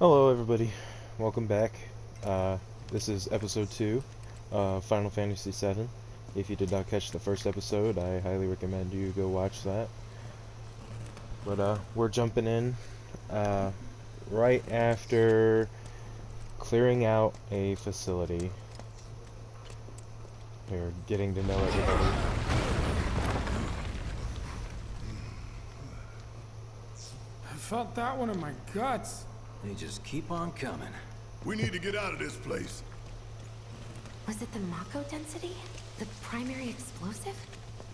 Hello everybody, welcome back. This is episode 2 of Final Fantasy VII. If you did not catch the first episode, I highly recommend you go watch that. But we're jumping in right after clearing out a facility. We're getting to know everybody. I felt that one in my guts. They just keep on coming. We need to get out of this place. Was it the Mako density? The primary explosive?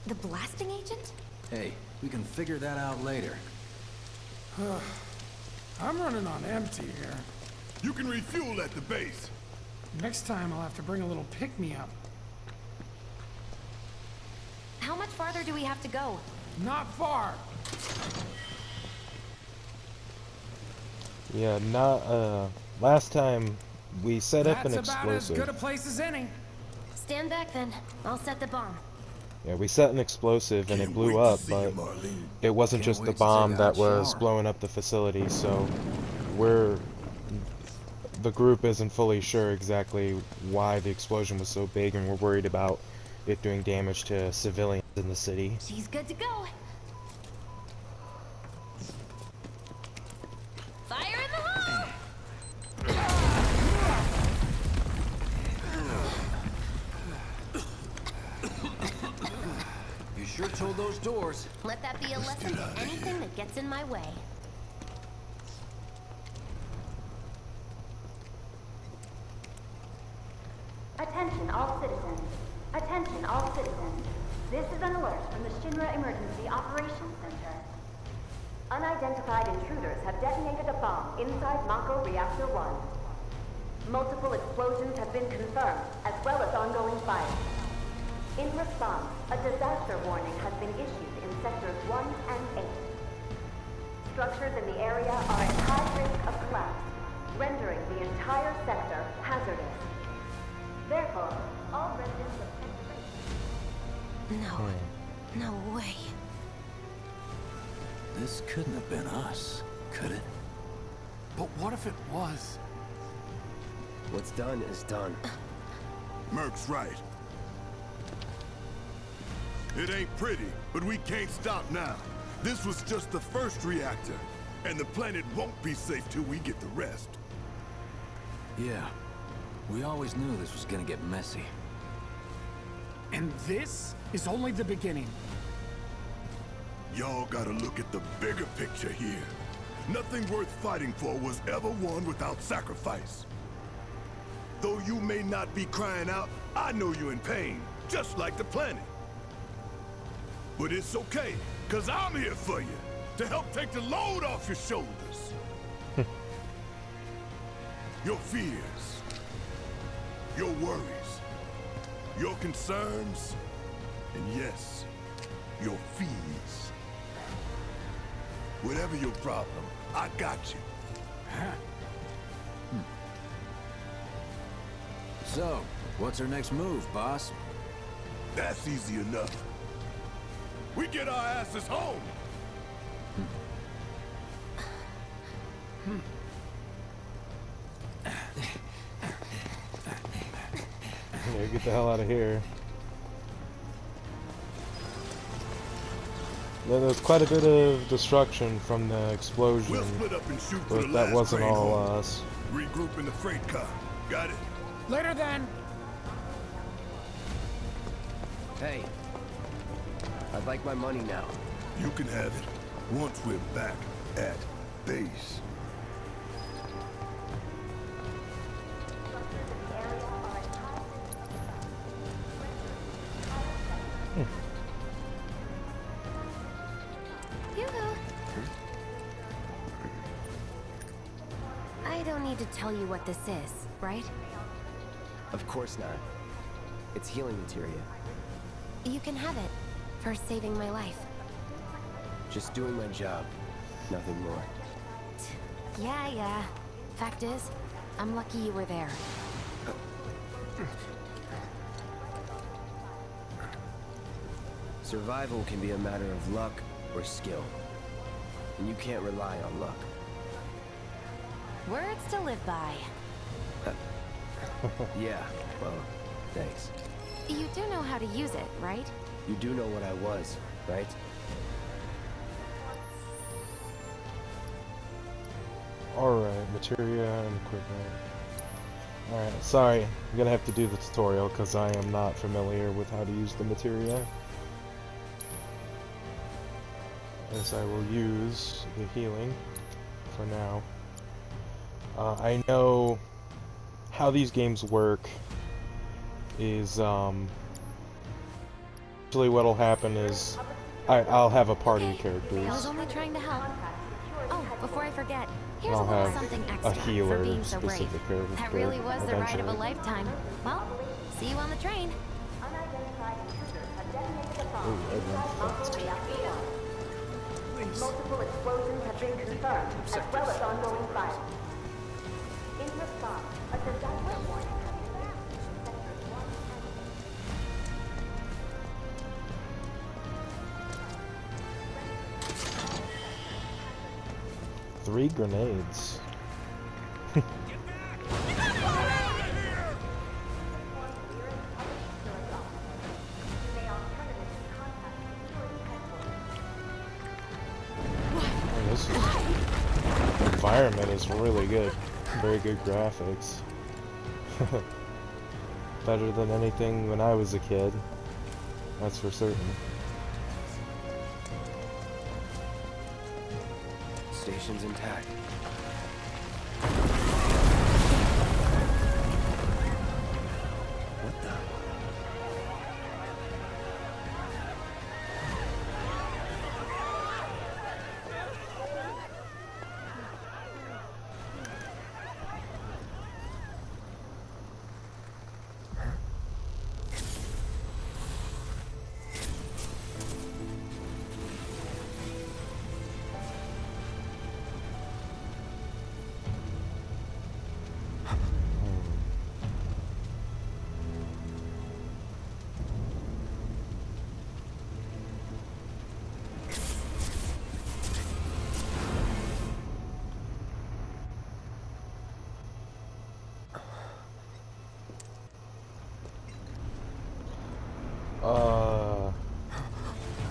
The blasting agent? Hey, we can figure that out later. I'm running on empty here. You can refuel at the base. Next time I'll have to bring a little pick-me-up. How much farther do we have to go? Not far. Yeah, last time we set up an That's about as explosive. good a place as any. Stand back then. I'll set the bomb. Yeah, we set an explosive and it Can't blew wait to up, see but you, Marlene. it wasn't Can't just the wait to take bomb a that hot was shower. blowing up the facility, so the group isn't fully sure exactly why the explosion was so big, and we're worried about it doing damage to civilians in the city. She's good to go. Fire in the hole! You sure told those doors. Let that be a lesson to anything that gets in my way. Attention all citizens. Attention all citizens. This is an alert from the Shinra Emergency Operations Center. Unidentified intruders have detonated a bomb inside Mako Reactor 1. Multiple explosions have been confirmed, as well as ongoing fire. In response, a disaster warning has been issued in Sectors 1 and 8. Structures in the area are at high risk of collapse, rendering the entire sector hazardous. Therefore, all residents of No way. This couldn't have been us, could it? But what if it was? What's done is done. Merc's right. It ain't pretty, but we can't stop now. This was just the first reactor, and the planet won't be safe till we get the rest. Yeah. We always knew this was gonna get messy. And this is only the beginning. Y'all gotta look at the bigger picture here. Nothing worth fighting for was ever won without sacrifice. Though you may not be crying out, I know you're in pain, just like the planet. But it's okay, cause I'm here for you, to help take the load off your shoulders. Your fears, your worries, your concerns, and yes, your fees. Whatever your problem, I got you. So, what's our next move, boss? That's easy enough. We get our asses home. Yeah, get the hell out of here. Yeah, there was quite a bit of destruction from the explosion, We'll split up and shoot for the but that last wasn't train all home. us. Regroup in the freight car. Got it? Later then. Hey, I'd like my money now. You can have it once we're back at base. Yoo-hoo. I don't need to tell you what this is, right? Of course not. It's healing materia. You can have it for saving my life. Just doing my job. Nothing more. Yeah. Fact is, I'm lucky you were there. Survival can be a matter of luck or skill. And you can't rely on luck. Words to live by. Yeah, well, thanks. You do know how to use it, right? You do know what I was, right? Alright, materia and equipment. Alright, sorry, I'm gonna have to do the tutorial because I am not familiar with how to use the materia. As I will use the healing for now. I know how these games work is, actually what'll happen is I'll have a party of I was characters. only trying to help. Oh, before I forget, here's I'll a little have something a extra for healer being so brave. specific character That really was the ride of a eventually. lifetime. Well, see you on the train. Unidentified intruders have detonated a bomb Ooh, inside everyone's Mako Reactor 1. Please. Multiple explosions have been confirmed, as well as ongoing fire. In response, a disaster warning has been issued in sectors 1 and 3 grenades. Oh, this environment is really good. Very good graphics. Better than anything when I was a kid. That's for certain. Station's intact. What the?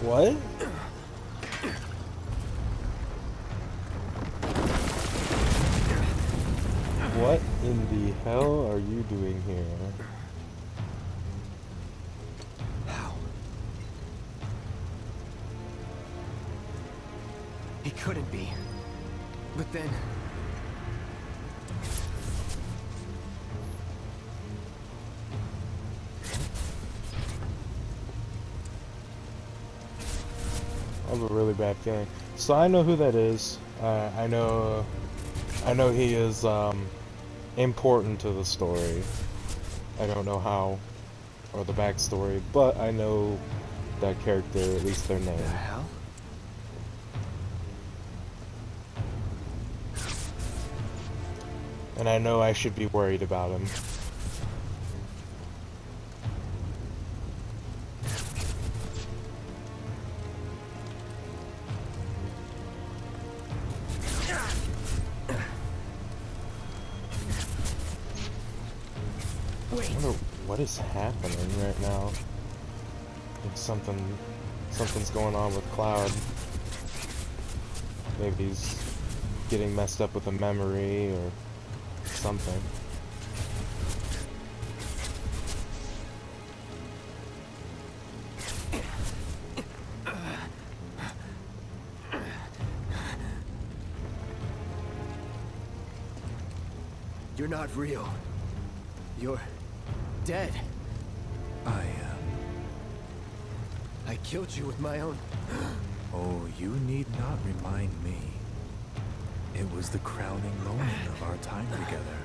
What? What in the hell are you doing here? How? He couldn't be. But then... I have a really bad feeling. So I know who that is. I know he is important to the story. I don't know how or the backstory, but I know that character, at least their name. The hell? And I know I should be worried about him. I wonder what is happening right now. I think something's going on with Cloud. Maybe he's getting messed up with a memory or something. You're not real. You're dead. I killed you with my own... Oh, you need not remind me. It was the crowning moment of our time together.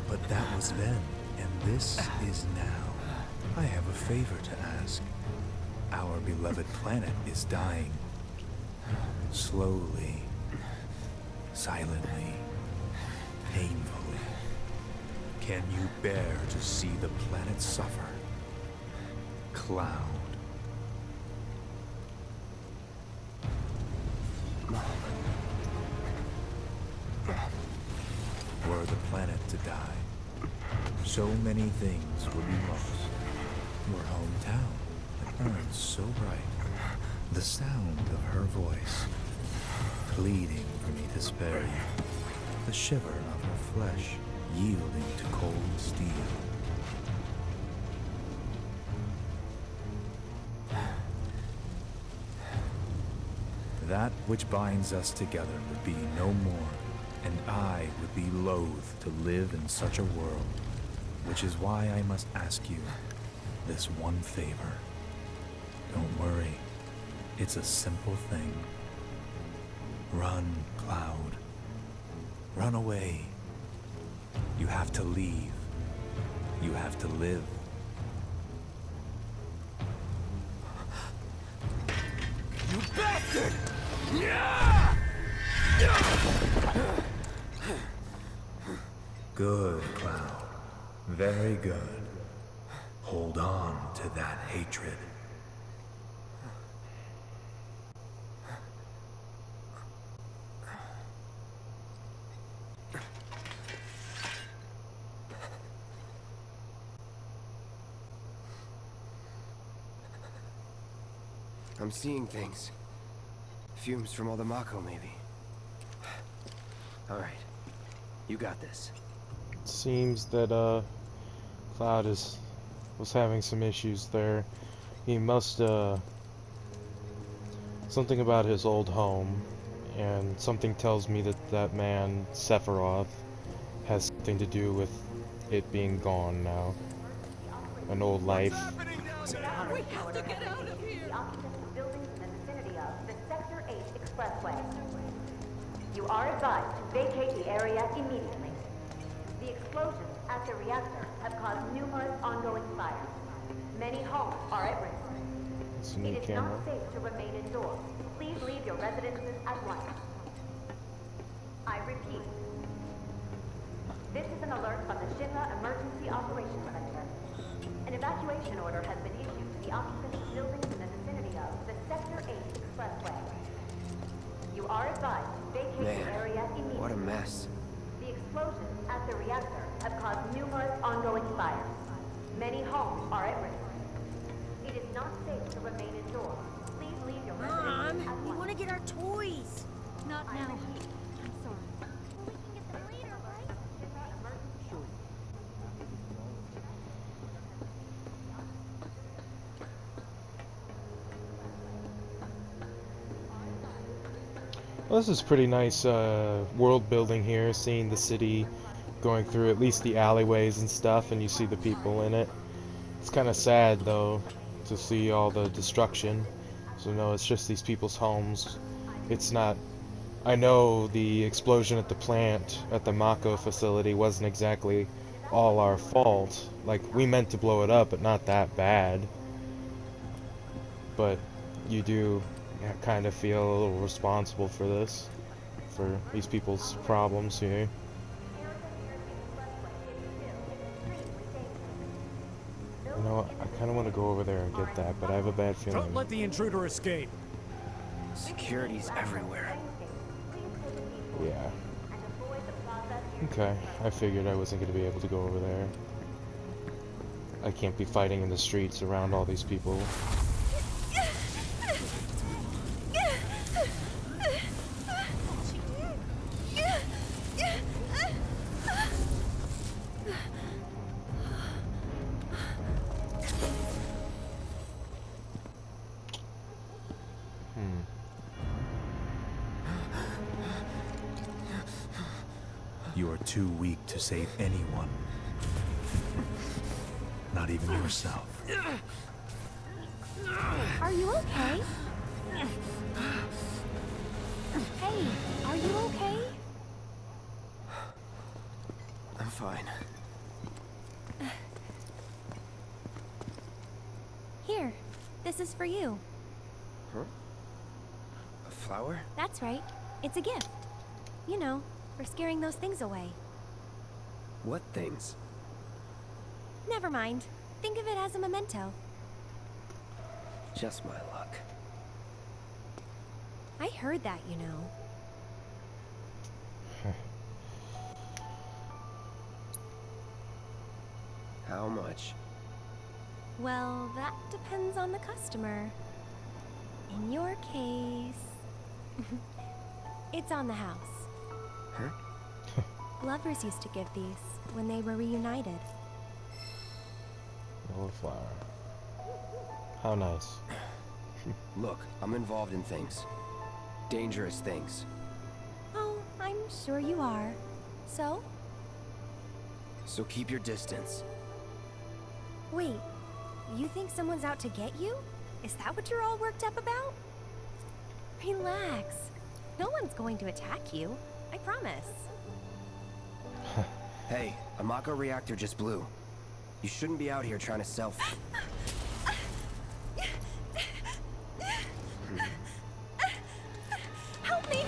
But that was then, and this is now. I have a favor to ask. Our beloved planet is dying. Slowly. Silently. Painfully. Can you bear to see the planet suffer? Cloud. planet to die. So many things would be lost. Your hometown, that burns so bright. The sound of her voice, pleading for me to spare you. The shiver of her flesh, yielding to cold steel. That which binds us together would be no more, and I would be loath to live in such a world, which is why I must ask you this one favor. Don't worry, it's a simple thing. Run, Cloud. Run away. You have to leave. You have to live. You bastard! Good, Cloud. Very good. Hold on to that hatred. I'm seeing things. Fumes from all the Mako, maybe. Alright. You got this. Seems that Cloud was having some issues there. He must something about his old home, and something tells me that that man Sephiroth has something to do with it being gone now. An old life. We have to get out of here! The occupants of buildings in the vicinity of the Sector 8 Expressway. You are advised to vacate the area immediately. The explosions at the reactor have caused numerous ongoing fires. Many homes are at risk. It's a new It is camera. not safe to remain indoors. Please leave your residences at once. I repeat. This is an alert from the Shinra Emergency Operations Center. An evacuation order has been issued to the occupants of buildings in the vicinity of the Sector 8 Expressway. You are advised to vacate the area immediately. What a mess. The explosions at the reactor have caused numerous ongoing fires. Many homes are at risk. It is not safe to remain indoors. Please leave your residences at We once. want to get our toys. Not now. I'm sorry. We can get them later, right? Shinra Emergency. Well, this is pretty nice world building here, seeing the city going through at least the alleyways and stuff, and you see the people in it. It's kind of sad though to see all the destruction. So no, it's just these people's homes. It's not. I know the explosion at the plant at the Mako facility wasn't exactly all our fault. Like, we meant to blow it up, but not that bad. But you do kind of feel a little responsible for this, for these people's problems here. You know what? I kind of want to go over there and get that, but I have a bad feeling. Don't let the intruder escape. Security's everywhere. Yeah. Okay, I figured I wasn't going to be able to go over there. I can't be fighting in the streets around all these people. You are too weak to save anyone. Not even yourself. Are you okay? Hey, are you okay? I'm fine. Here, this is for you. Huh? A flower? That's right. It's a gift. You know, for scaring those things away. What things? Never mind. Think of it as a memento. Just my luck. I heard that, you know. How much? Well, that depends on the customer. In your case, it's on the house. Huh? Lovers used to give these when they were reunited. Yellow flower. How nice. Look, I'm involved in things. Dangerous things. Oh, I'm sure you are. So? So keep your distance. Wait, you think someone's out to get you? Is that what you're all worked up about? Relax. No one's going to attack you. I promise. Hey, a Mako reactor just blew. You shouldn't be out here trying to sell. Help me!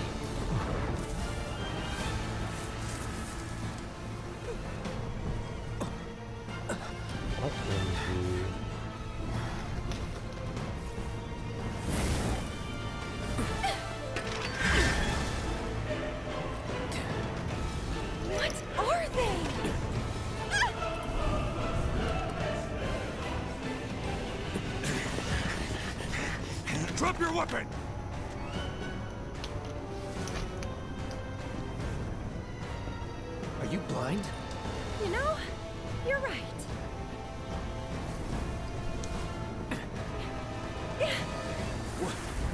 What in the... What are they? Drop your weapon! Are you blind? You know, you're right.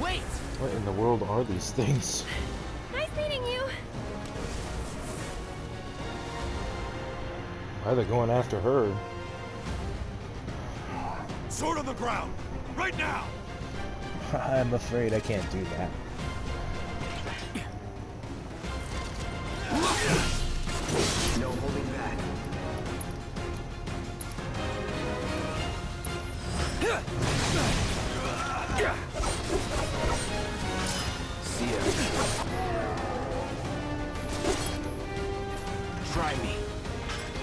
Wait! What in the world are these things? Nice meeting you. Why are they going after her? Sword on the ground! Right now! I'm afraid I can't do that. No holding back. See ya. Try me.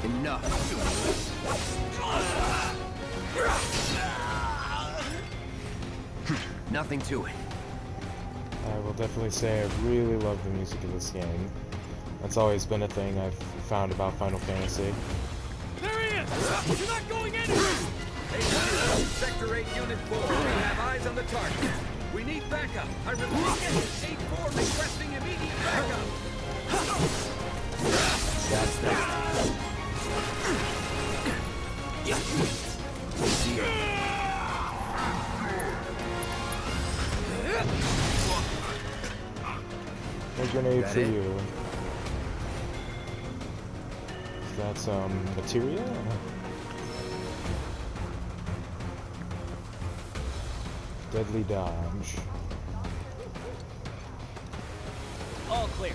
Enough. Nothing to it. I will definitely say I really love the music of this game. That's always been a thing I've found about Final Fantasy. There he is! You're not going anywhere! Sector 8 Unit 4, we have eyes on the target. We need backup. I repeat, 8-4 requesting immediate backup. That's that. See ya. A grenade That for it? you. Is that some materia? Deadly dodge. All clear.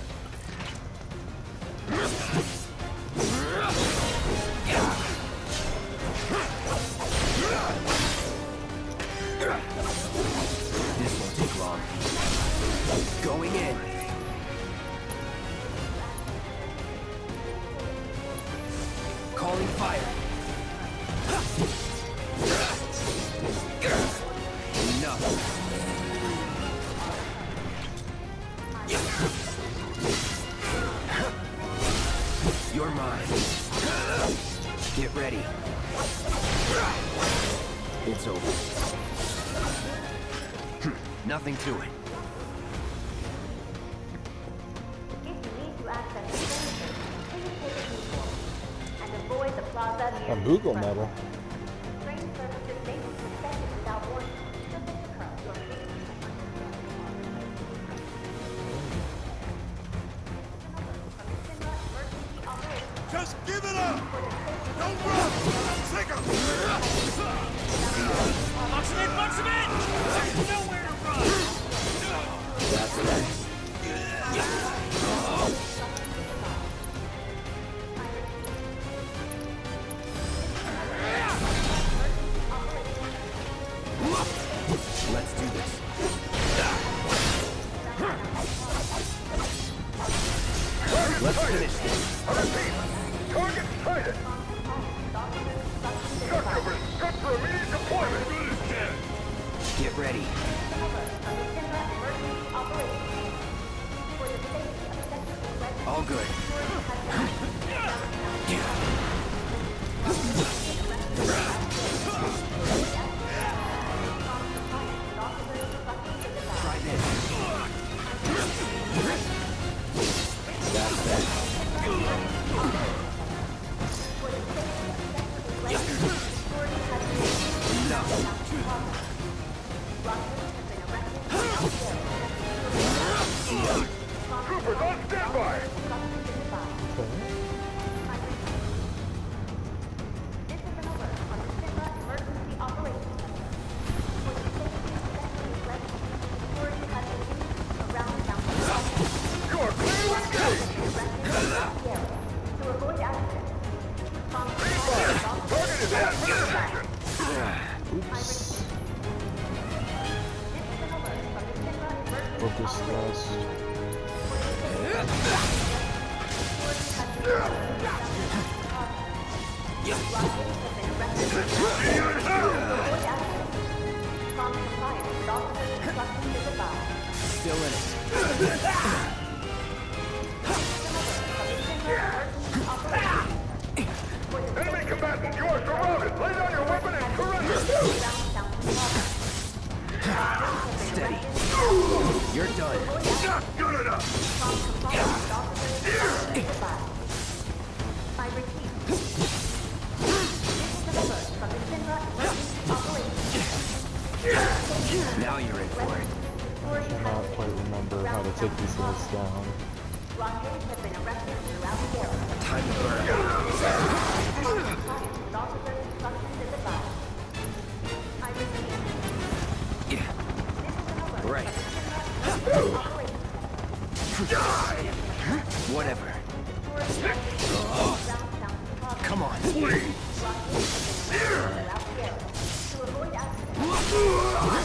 This won't take long. Going in. Calling fire. Enough. You're mine. Get ready. It's over. Nothing to it. If you need to access the premises, please take a detour and avoid the plaza near A the Moogle front medal. door. Train services may be suspended without warning should this occur for Just give it up! Don't run! Take him! Box him in! Box him in! There's nowhere to run! That's that. Let's do this. Let's finish this. I repeat, target sighted! Structure is for immediate deployment! Good as dead! Get ready. All good. Try this. That's Troopers on standby! You are clear to engage! Target is at position! Oops. Focus lost. still in it. Enemy combatant, you are surrounded! Lay down your weapon and surrender! Steady. You're done. Not good enough! Now you're in for it. I cannot quite remember how to take these guys down. Time to burn. Right. Whatever. Come on.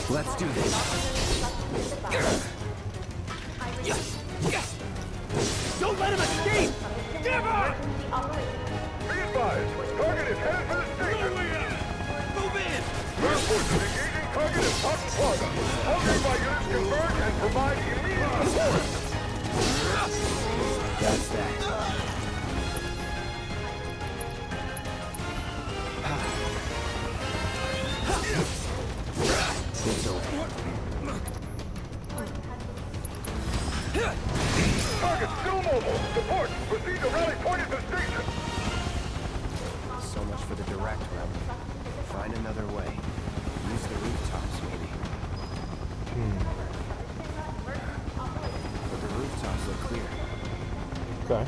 Let's do this. Don't let him escape! Give up! Be advised, target is headed for the station! Move in! Air forces engaging target at Cotton Plaza. All nearby units converge and provide immediate support! That's that. It's over. Target still mobile! Support! Proceed to rally point at the station! So much for the direct route. Find another way. Use the rooftops, maybe. But the rooftops look clear. Okay.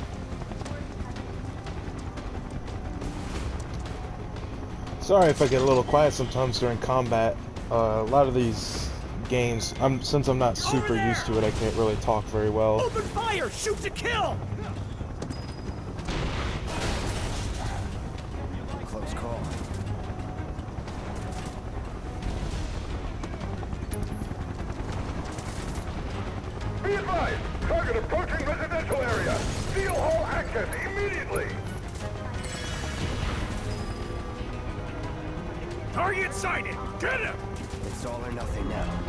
Sorry if I get a little quiet sometimes during combat. A lot of these games, since I'm not super used to it, I can't really talk very well. Open fire! Shoot to kill! Close call. Be advised! Target approaching residential area! Seal all access immediately! Target sighted! Get him! It's all or nothing now.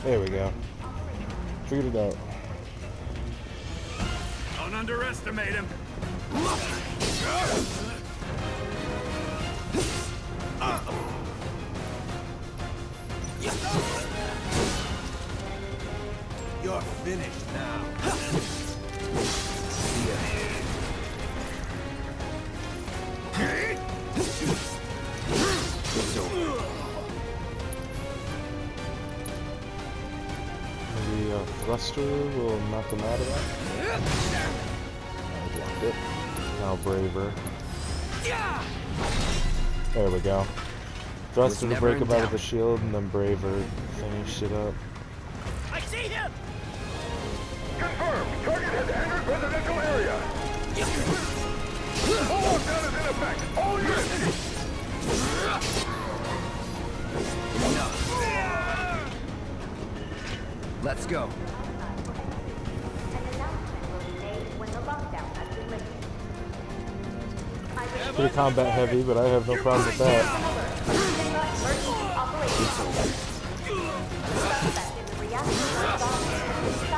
There we go. Figured it out. Don't underestimate him. You're finished now. It's over. Maybe a thruster will knock him out of that. I blocked it. Now braver. There we go. Thruster to never break in him out of doubt. the shield, and then braver finish it up. I see him! Confirmed! Target has entered residential area! Full lockdown is in effect! All units! Let's go. An announcement will be made when the lockdown has been lifted. I pretty combat heavy, but I have no problem with that.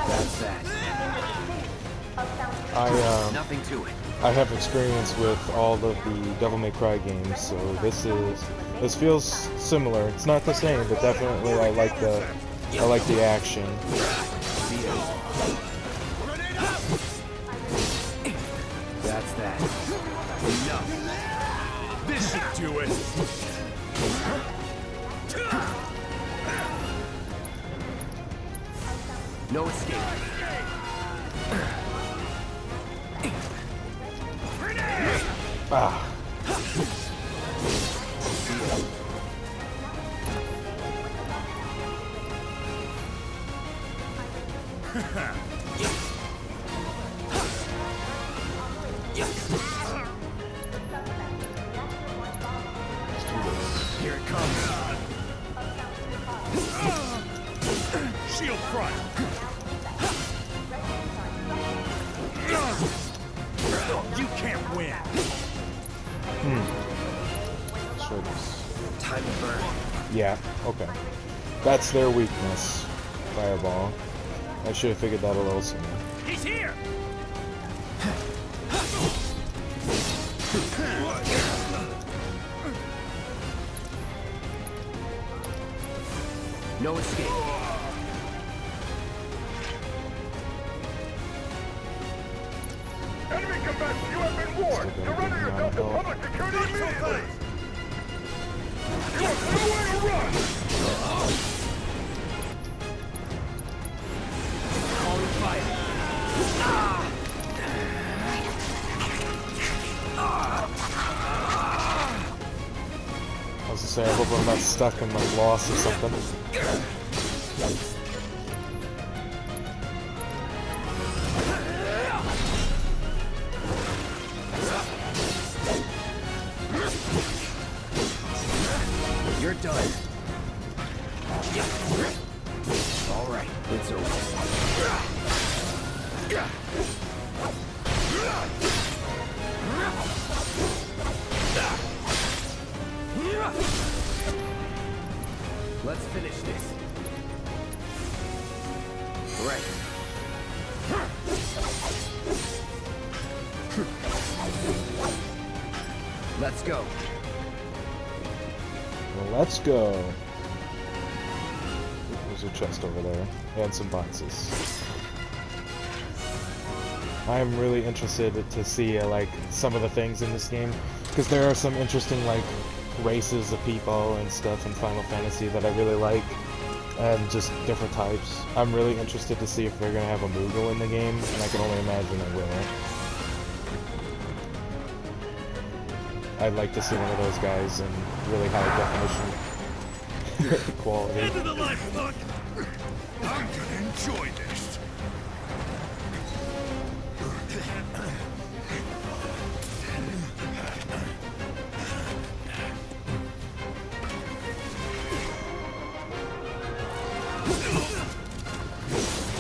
That's that. Nothing to it. I have experience with all of the Devil May Cry games, so this feels similar. It's not the same, but definitely I like the action. That's that. Enough. This should do it. No escape. Ah. Here it comes. Shield front. You can't win. Sure this. Time to burn. Yeah, okay. That's their weakness. Fireball. I should have figured that a little sooner. He's here. No escape. Enemy combatant, you have been warned. Surrender yourself to public security immediately. You have nowhere to run. Calling fire. I was gonna say, I hope I'm not stuck in my loss or something. You're done. All right, it's over. Let's finish this. Right. Let's go. Well, let's go. There's a chest over there, and some boxes. I'm really interested to see like some of the things in this game, because there are some interesting like races of people and stuff in Final Fantasy that I really like, and just different types. I'm really interested to see if they're gonna have a Moogle in the game, and I can only imagine they will. I'd like to see one of those guys in really high definition quality. Into the life look. I'm gonna enjoy this.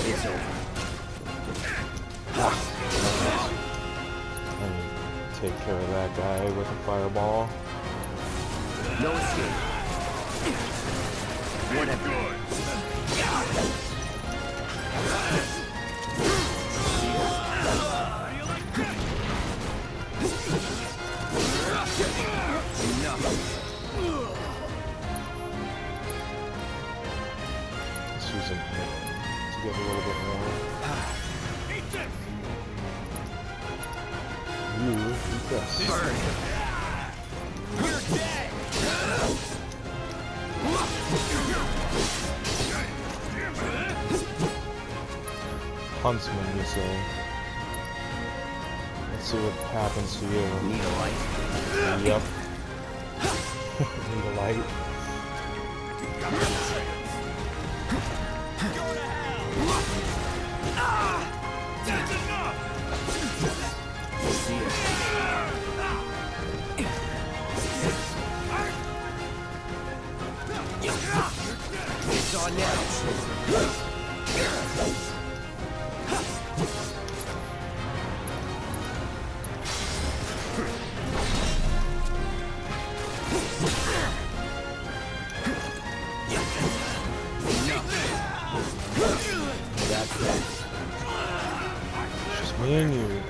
It's over. Take care of that guy with a fireball. No escape. Whatever. Let's use him to get a little bit more. You eat this. Huntsman, you say. Let's see what happens to you. Need a light. Yep. Need a light. See ya. It's on now. Me and you.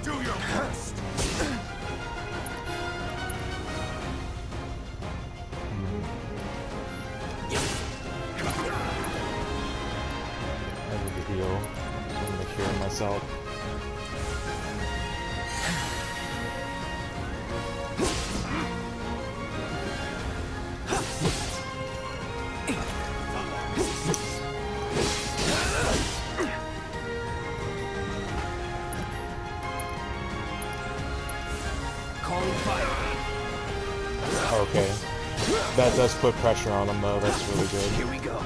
Do your best. I need to heal, so I'm gonna cure myself. Okay. That does put pressure on him though, that's really good. Here we go.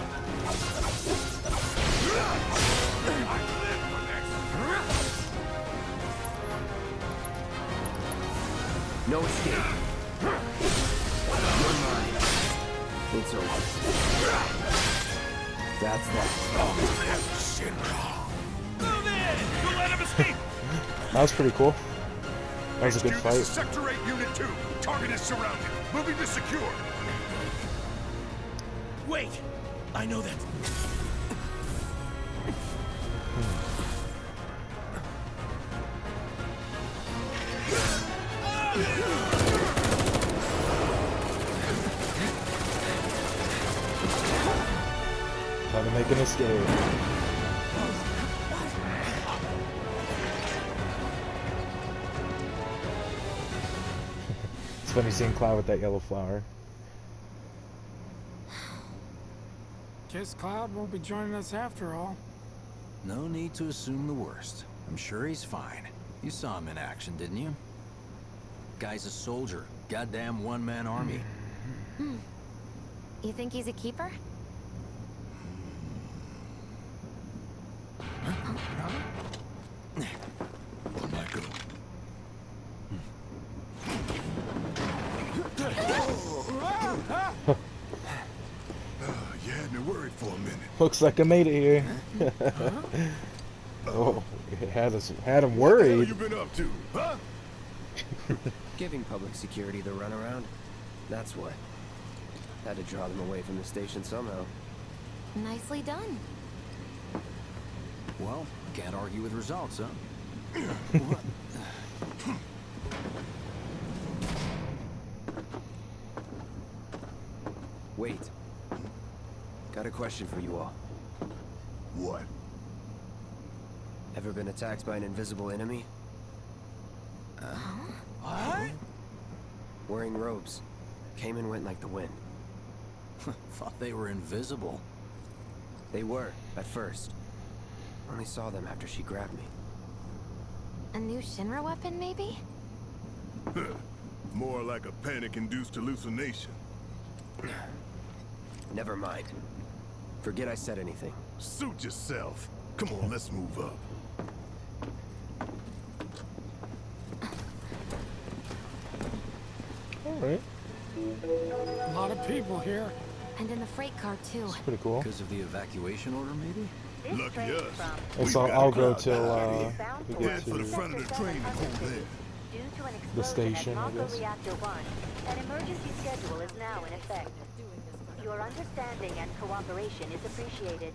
No escape. You're mine. It's over. That's that. Move in! Don't let him escape! That was pretty cool. That was a good This fight. is Sector 8, Unit 2. Target is surrounded. Moving to secure. Wait! I know that. Trying to make an escape. It's funny seeing Cloud with that yellow flower. Guess Cloud won't be joining us after all. No need to assume the worst. I'm sure he's fine. You saw him in action, didn't you? Guy's a soldier. Goddamn one-man army. You think he's a keeper? Michael. You had me worried for a minute. Looks like I made it here. Oh, it had him What the hell worried. you been up to, huh? Giving public security the runaround. That's what. Had to draw them away from the station somehow. Nicely done. Well, can't argue with results, huh? Wait. Got a question for you all. What? Ever been attacked by an invisible enemy? What? Wearing robes. Came and went like the wind. Thought they were invisible. They were, at first. Only saw them after she grabbed me. A new Shinra weapon, maybe? More like a panic-induced hallucination. Never mind. Forget I said anything. Suit yourself. Come on, let's move up. Alright, A lot of people here. And in the freight car, too. pretty cool. Because of the evacuation order, maybe? Lucky us. And so We've got I'll a go crowd till behind we here. get Head for the to front of the train and hold there. Due to an the explosion station, at I Mako guess. Reactor 1, an emergency schedule is now in effect. Your understanding and cooperation is appreciated.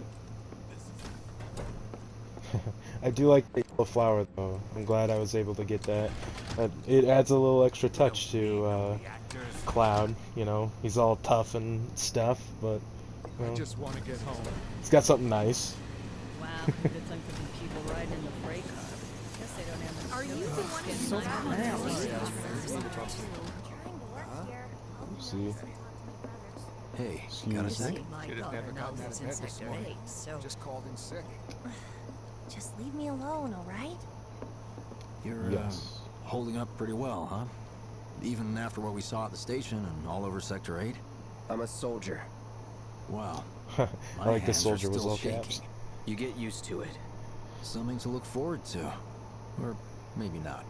I do like the yellow flower though. I'm glad I was able to get that. It adds a little extra touch to Cloud. You know, he's all tough and stuff, but you know, Just want to get home. it's got something nice. Wow, good thing for the people riding in the freight car. Guess they don't have Are you the one who's So Let's see. Hey, Excuse got a me. sec? My Kid has daughter never gotten now out lives of in bed this Sector morning. 8, so... Just called in sick. Just leave me alone, alright? You're Yes. holding up pretty well, huh? Even after what we saw at the station and all over Sector 8? I'm a soldier. Wow. I My like the hands are soldier with still all shaking. caps. You get used to it. Something to look forward to. Or maybe not.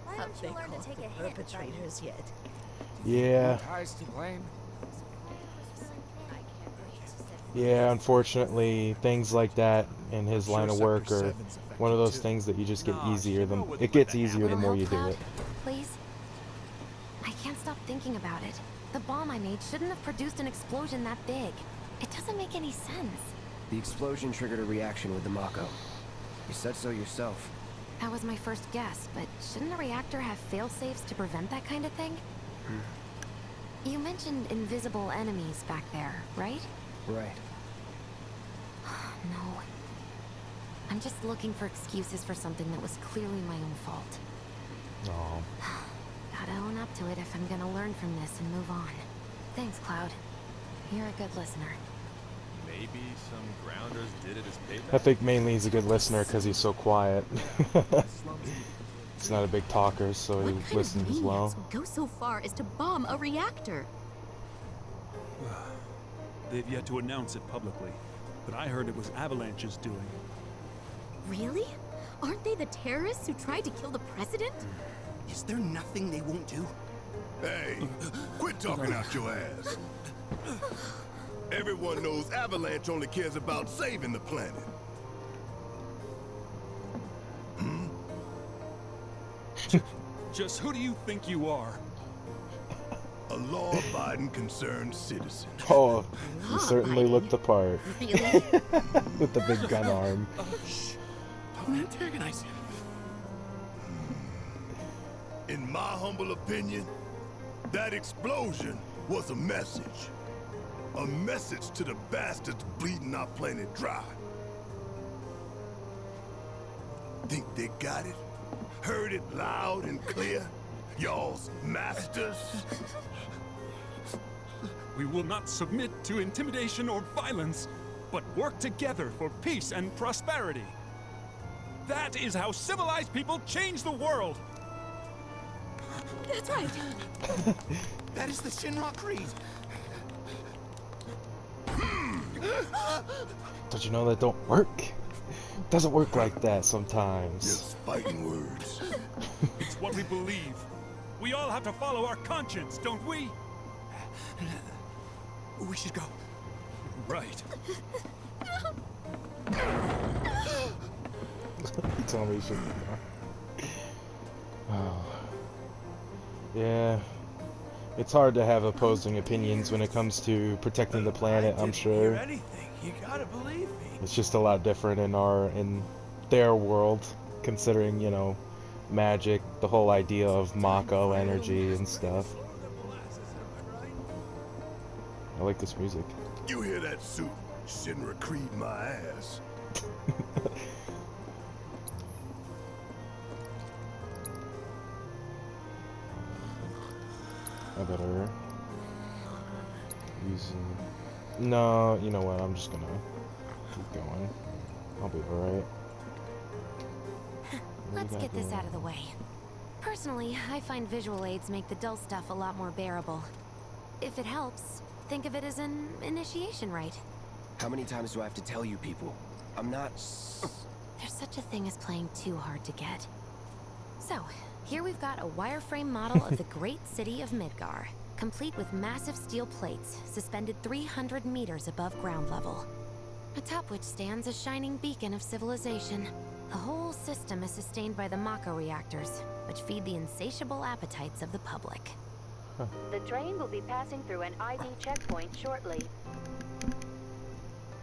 Why Have don't they you learn caught to take the a hit, buddy? perpetrators yet? Yeah. Ties to blame. Yeah, unfortunately, things like that in his line of work are one of those things that you just get easier. It gets easier the more you do it. Please? I can't stop thinking about it. The bomb I made shouldn't have produced an explosion that big. It doesn't make any sense. The explosion triggered a reaction with the Mako. You said so yourself. That was my first guess, but shouldn't a reactor have fail-safes to prevent that kind of thing? You mentioned invisible enemies back there, right? Right. No. I'm just looking for excuses for something that was clearly my own fault. Oh. Gotta own up to it if I'm gonna learn from this and move on. Thanks, Cloud. You're a good listener. Maybe some grounders did it as payback. I think mainly he's a good listener because he's so quiet. He's not a big talker, so he listens as well. Go so far as to bomb a reactor. They've yet to announce it publicly, but I heard it was Avalanche's doing. Really? Aren't they the terrorists who tried to kill the president? Is there nothing they won't do? Hey, quit talking out your ass. Everyone knows Avalanche only cares about saving the planet. Just who do you think you are? A law-abiding, concerned citizen. Oh, he certainly looked the part. Really? With the big gun arm. Don't antagonize him. In my humble opinion, that explosion was a message. A message to the bastards bleeding our planet dry. Think they got it? Heard it loud and clear? Y'all's masters? We will not submit to intimidation or violence, but work together for peace and prosperity. That is how civilized people change the world. That's right. That is the Shinra Creed. Don't you know that don't work? Doesn't work like that sometimes. Just fighting words. It's what we believe. We all have to follow our conscience, don't we? We should go. Right. You tell me you shouldn't go. Oh. Yeah. It's hard to have opposing opinions when it comes to protecting the planet, I'm sure. Anything. You gotta believe me. It's just a lot different in their world, considering, you know, magic, the whole idea of Mako energy and stuff. I like this music. You hear that suit? Shinra Creed my ass. I better use no, you know what, I'm just gonna keep going. I'll be alright. Let's get this out of the way. Personally, I find visual aids make the dull stuff a lot more bearable. If it helps, think of it as an initiation rite. How many times do I have to tell you people? I'm not... There's such a thing as playing too hard to get. So, here we've got a wireframe model of the great city of Midgar, complete with massive steel plates suspended 300 meters above ground level. Atop which stands a shining beacon of civilization. The whole system is sustained by the Mako reactors, which feed the insatiable appetites of the public. The train will be passing through an ID checkpoint shortly.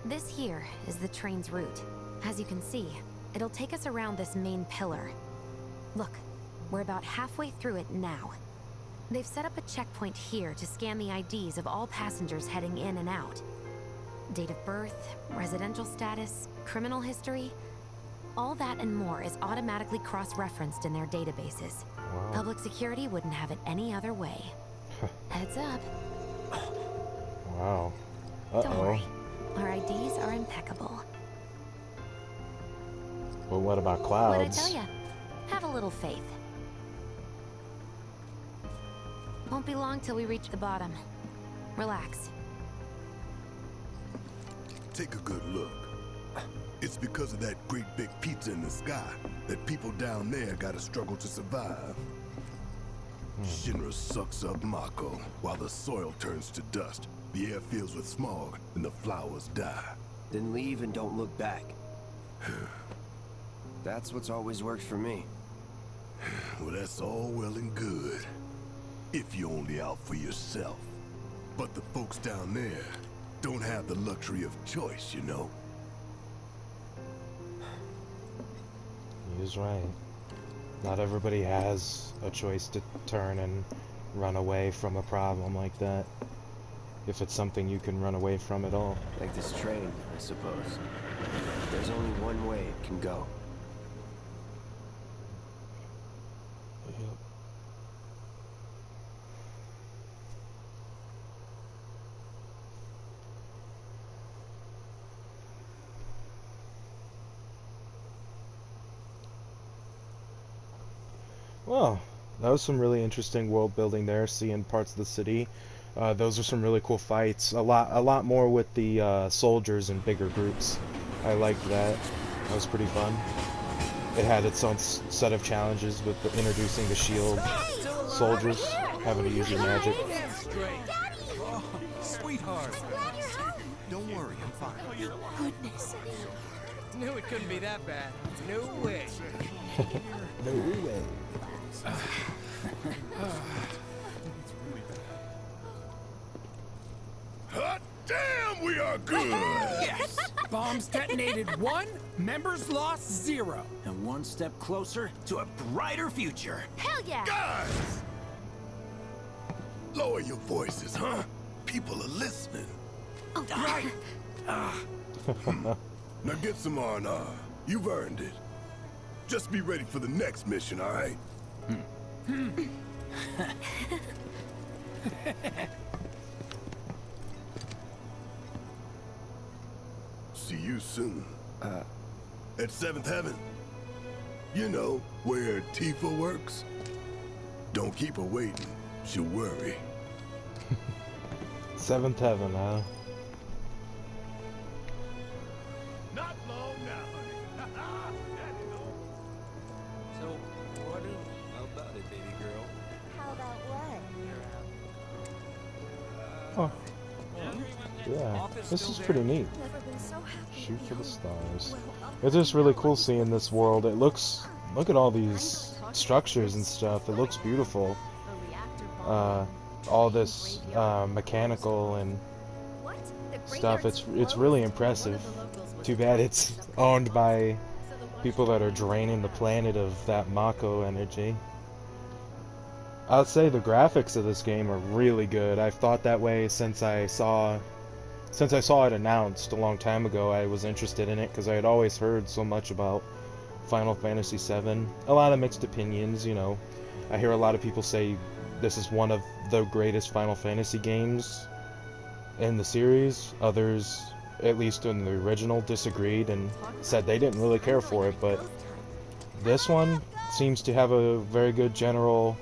This here is the train's route. As you can see, it'll take us around this main pillar. Look, we're about halfway through it now. They've set up a checkpoint here to scan the IDs of all passengers heading in and out. Date of birth, residential status, criminal history, all that and more is automatically cross-referenced in their databases. Wow. Public security wouldn't have it any other way. Heads up. Wow. Don't worry. Our IDs are impeccable. But what about clouds? What'd I tell ya? Have a little faith. Won't be long till we reach the bottom. Relax. Take a good look. It's because of that great big pizza in the sky that people down there gotta struggle to survive. Shinra sucks up Mako while the soil turns to dust, the air fills with smog, and the flowers die. Then leave and don't look back. That's what's always worked for me. Well, that's all well and good. If you're only out for yourself. But the folks down there don't have the luxury of choice, you know? He's right. Not everybody has a choice to turn and run away from a problem like that. If it's something you can run away from at all. Like this train, I suppose. There's only one way it can go. Yep. Well, that was some really interesting world building there, seeing parts of the city. Those are some really cool fights. A lot more with the soldiers in bigger groups. I liked that. That was pretty fun. It had its own set of challenges with introducing the shield soldiers, having to use your magic. Oh, sweetheart. Don't worry, I'm fine. Goodness. Knew it couldn't be that bad. No way. No way. Hot damn, we are good! Yes! Bombs detonated 1, members lost 0. And one step closer to a brighter future. Hell yeah! Guys! Lower your voices, huh? People are listening. Oh, Right! Now get some R&R. You've earned it. Just be ready for the next mission, all right? See you soon. At 7th Heaven. You know, where Tifa works. Don't keep her waiting. She'll worry. 7th Heaven, huh? Not long now, honey. So, how about it, baby girl? How about what? Oh. Yeah, this is pretty neat. Never been so happy. Shoot for the stars. It's just really cool seeing this world. It looks, look at all these structures and stuff. It looks beautiful. All this mechanical and stuff. It's really impressive. Too bad it's owned by people that are draining the planet of that Mako energy. I'll say the graphics of this game are really good. I've thought that way since I saw it announced a long time ago. I was interested in it because I had always heard so much about Final Fantasy VII. A lot of mixed opinions, you know. I hear a lot of people say this is one of the greatest Final Fantasy games in the series. Others, at least in the original, disagreed and said they didn't really care for it, but this one seems to have a very good general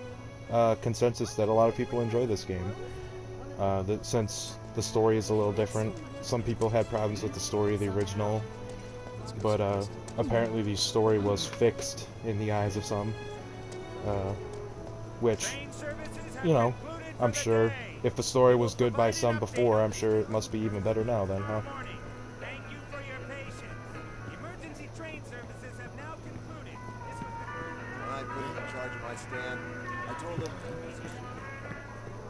consensus that a lot of people enjoy this game. Since the story is a little different, some people had problems with the story of the original, but apparently the story was fixed in the eyes of some, which, you know, I'm sure if the story was good by some before, I'm sure it must be even better now then, huh? Thank you for your patience. Emergency train services have now concluded. I put him in charge of my stand. I told him.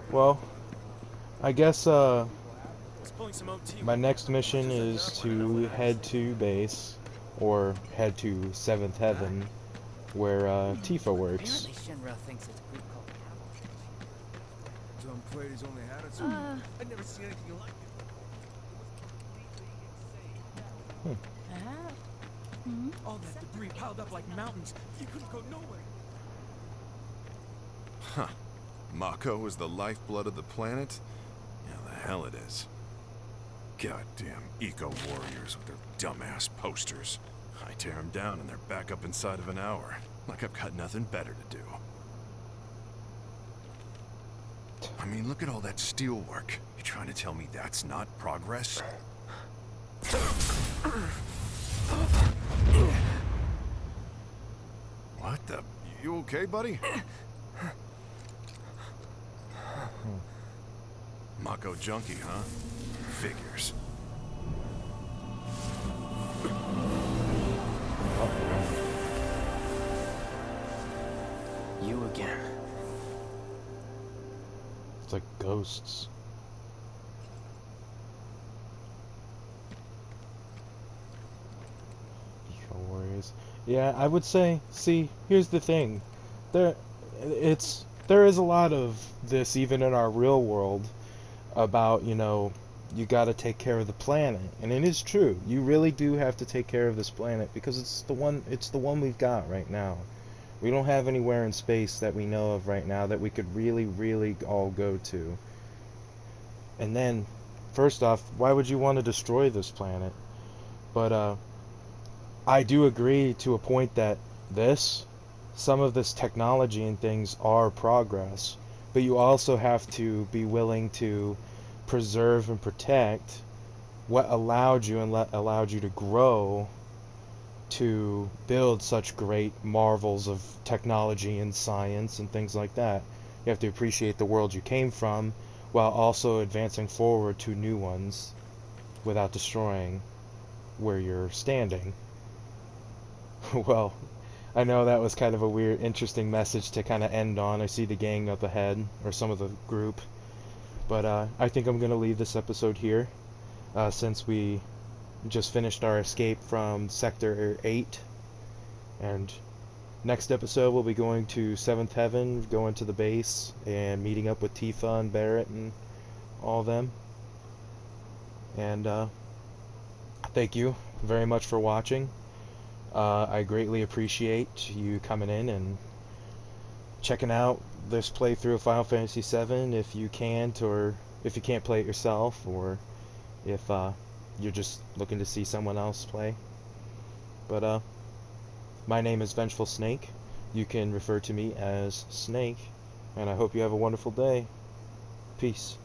Well, I guess my next mission is to head to base, or head to 7th Heaven, where Tifa works. Shinra thinks it's a good call. Some plays only had it. I've never seen anything like it. All that debris piled up like mountains. You couldn't go nowhere. Huh. Mako is the lifeblood of the planet? Yeah, the hell it is. Goddamn eco-warriors with their dumbass posters. I tear them down and they're back up inside of an hour. Like I've got nothing better to do. I mean, look at all that steel work. You trying to tell me that's not progress? What the? You okay, buddy? Mako junkie, huh? Figures. You again. It's like ghosts. Yeah, I would say, see, here's the thing. There there is a lot of this even in our real world about, you got to take care of the planet. And it is true. You really do have to take care of this planet because it's the one we've got right now. We don't have anywhere in space that we know of right now that we could really, really all go to. And then, first off, why would you want to destroy this planet? But I do agree to a point that some of this technology and things are progress, but you also have to be willing to preserve and protect what allowed you to grow to build such great marvels of technology and science and things like that. You have to appreciate the world you came from while also advancing forward to new ones without destroying where you're standing. Well, I know that was kind of a weird, interesting message to kind of end on. I see the gang up ahead, or some of the group. But I think I'm going to leave this episode here, since we just finished our escape from Sector 8. And next episode we'll be going to 7th Heaven, going to the base, and meeting up with Tifa and Barrett and all of them. And thank you very much for watching. I greatly appreciate you coming in and checking out this playthrough of Final Fantasy VII if you can't, or if you can't play it yourself, or if you're just looking to see someone else play. But my name is Vengeful Snake. You can refer to me as Snake, and I hope you have a wonderful day. Peace.